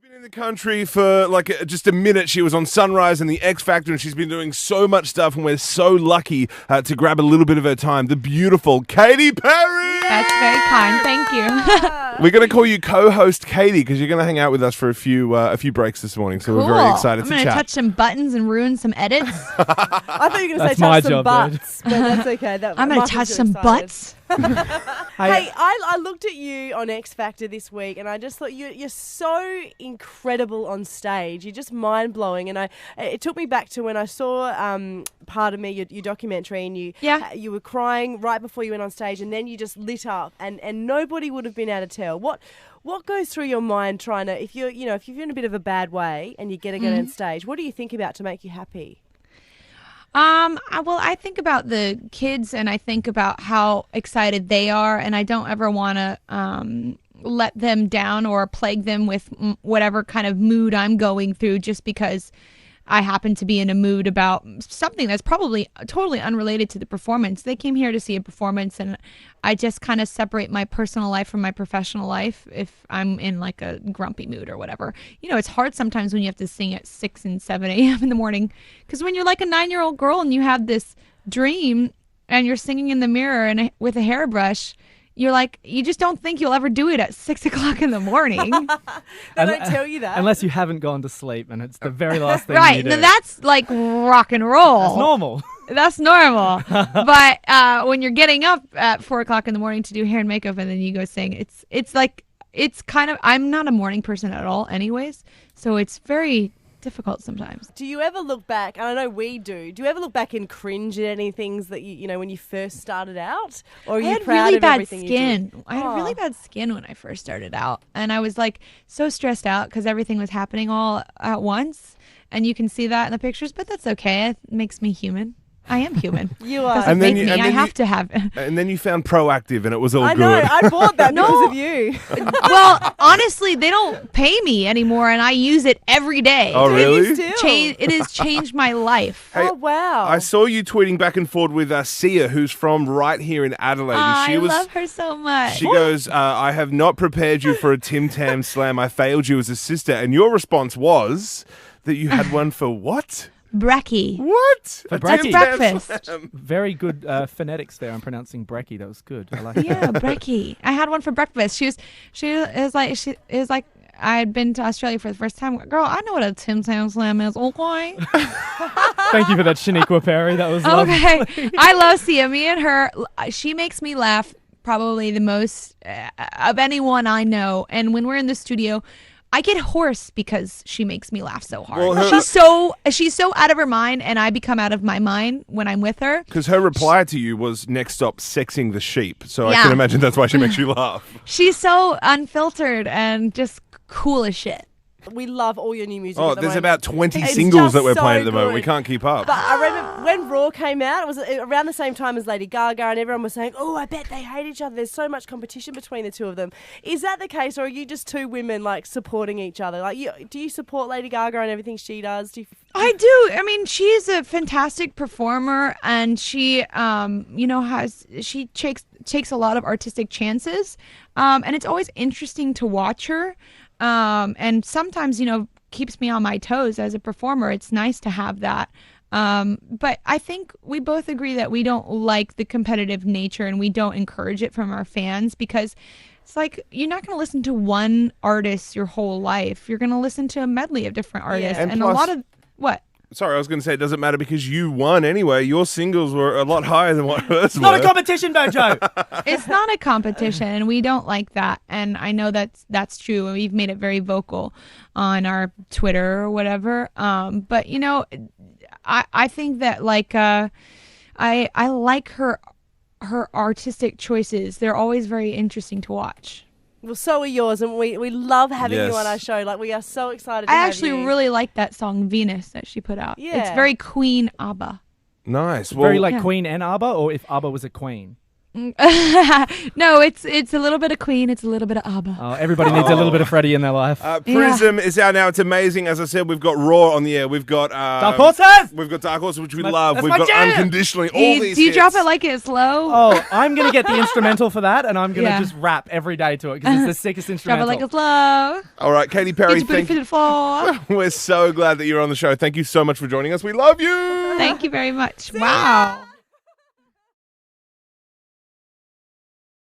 Been in the country for just a minute. She was on Sunrise and the X Factor, and she's been doing so much stuff, and we're so lucky to grab a little bit of her time. The beautiful Katy Perry! That's very kind. Thank you. We're going to call you co-host Katy because you're going to hang out with us for a few breaks this morning, so Cool. we're very excited I'm to going chat. to touch some buttons and ruin some edits. I thought you were going to say my touch some job, butts, but that's okay. I'm going to touch some butts. Hey, I looked at you on X Factor this week, and I just thought you're so incredible on stage. You're just mind blowing, and it took me back to when I saw Part of Me, your documentary, and you were crying right before you went on stage, and then you just lit up, and nobody would have been able to tell what goes through your mind trying to if you're in a bit of a bad way and you get on stage. What do you think about to make you happy? Well, I think about the kids and I think about how excited they are, and I don't ever want to let them down or plague them with whatever kind of mood I'm going through just because I happen to be in a mood about something that's probably totally unrelated to the performance. They came here to see a performance, and I just kind of separate my personal life from my professional life if I'm in like a grumpy mood or whatever. You know, it's hard sometimes when you have to sing at 6 and 7 a.m. in the morning, because when you're like a 9-year-old girl and you have this dream and you're singing in the mirror and with a hairbrush, you're like, you just don't think you'll ever do it at 6 o'clock in the morning. They don't tell you that. Unless you haven't gone to sleep and it's the very last thing right, you do. now that's like rock and roll. That's normal. That's normal. But when you're getting up at 4 o'clock in the morning to do hair and makeup and then you go sing, it's kind of, I'm not a morning person at all anyways, so it's very difficult sometimes. Do you ever look back, and I know we do you ever look back and cringe at any things that you know when you first started out? Or are you proud of everything you did? I had really bad skin when I first started out, and I was like so stressed out because everything was happening all at once, and you can see that in the pictures, but that's okay. It makes me human. I am human. You are. Doesn't make me. I have to have it. And then you found Proactive, and it was all good. I know. I bought that because of you. Well, honestly, they don't pay me anymore, and I use it every day. Oh, really? It has changed my life. Hey, oh, wow. I saw you tweeting back and forth with Sia, who's from right here in Adelaide. And I love her so much. She goes, I have not prepared you for a Tim Tam slam. I failed you as a sister. And your response was that you had one for what? Brekkie. What? For That's brekkie. breakfast. Very good phonetics there. I'm pronouncing brekkie. That was good. I like Yeah, that. brekkie. I had one for breakfast. She was like I had been to Australia for the first time. Girl, I know what a Tim Tam slam is. Okay. Thank you for that, Shaniqua Perry. That was lovely. Okay. I love Sia. Me and her, she makes me laugh probably the most of anyone I know. And when we're in the studio, I get hoarse because she makes me laugh so hard. Well, she's so out of her mind, and I become out of my mind when I'm with her. Because her reply to you was, next stop, sexing the sheep. So I Yeah. can imagine that's why she makes you laugh. She's so unfiltered and just cool as shit. We love all your new music. Oh, at the there's moment. about 20 It's singles just that we're so playing at the moment. good. We can't keep up. But I remember when Raw came out, it was around the same time as Lady Gaga, and everyone was saying, oh, I bet they hate each other. There's so much competition between the two of them. Is that the case, or are you just two women like supporting each other? Like, do you support Lady Gaga and everything she does? I do. I mean, she's a fantastic performer, and she, takes a lot of artistic chances, and it's always interesting to watch her. And sometimes, keeps me on my toes as a performer. It's nice to have that. But I think we both agree that we don't like the competitive nature, and we don't encourage it from our fans, because it's like you're not going to listen to one artist your whole life. You're going to listen to a medley of different artists. And And plus- a lot of what? Sorry, I was going to say it doesn't matter because you won anyway. Your singles were a lot higher than what hers It's not were. a competition, Bojo. It's not a competition, and we don't like that. And I know that's true, and we've made it very vocal on our Twitter or whatever. But I think that I like her artistic choices. They're always very interesting to watch. Well, so are yours, and we love having Yes. you on our show. Like, we are so excited to I have actually you. really like that song Venus that she put out. Yeah. It's very Queen ABBA. Nice. Very Well, like Yeah. Queen and ABBA, or if ABBA was a queen. No, it's a little bit of Queen, it's a little bit of ABBA. Oh, everybody needs a little bit of Freddie in their life. Prism is out now. It's amazing. As I said, we've got Raw on the air. We've got Dark Horses! We've got Dark Horses, which we love. We've my got jam! Unconditionally. Do All you, these do you hits. drop it like it's slow? Oh, I'm going to get the instrumental for that, and I'm going to Yeah. just rap every day to it because it's the sickest Drop instrumental. it like it's slow. All right, Katy Get Perry, your booty to the floor. we're so glad that you're on the show. Thank you so much for joining us. We love you. Thank you very much. Wow.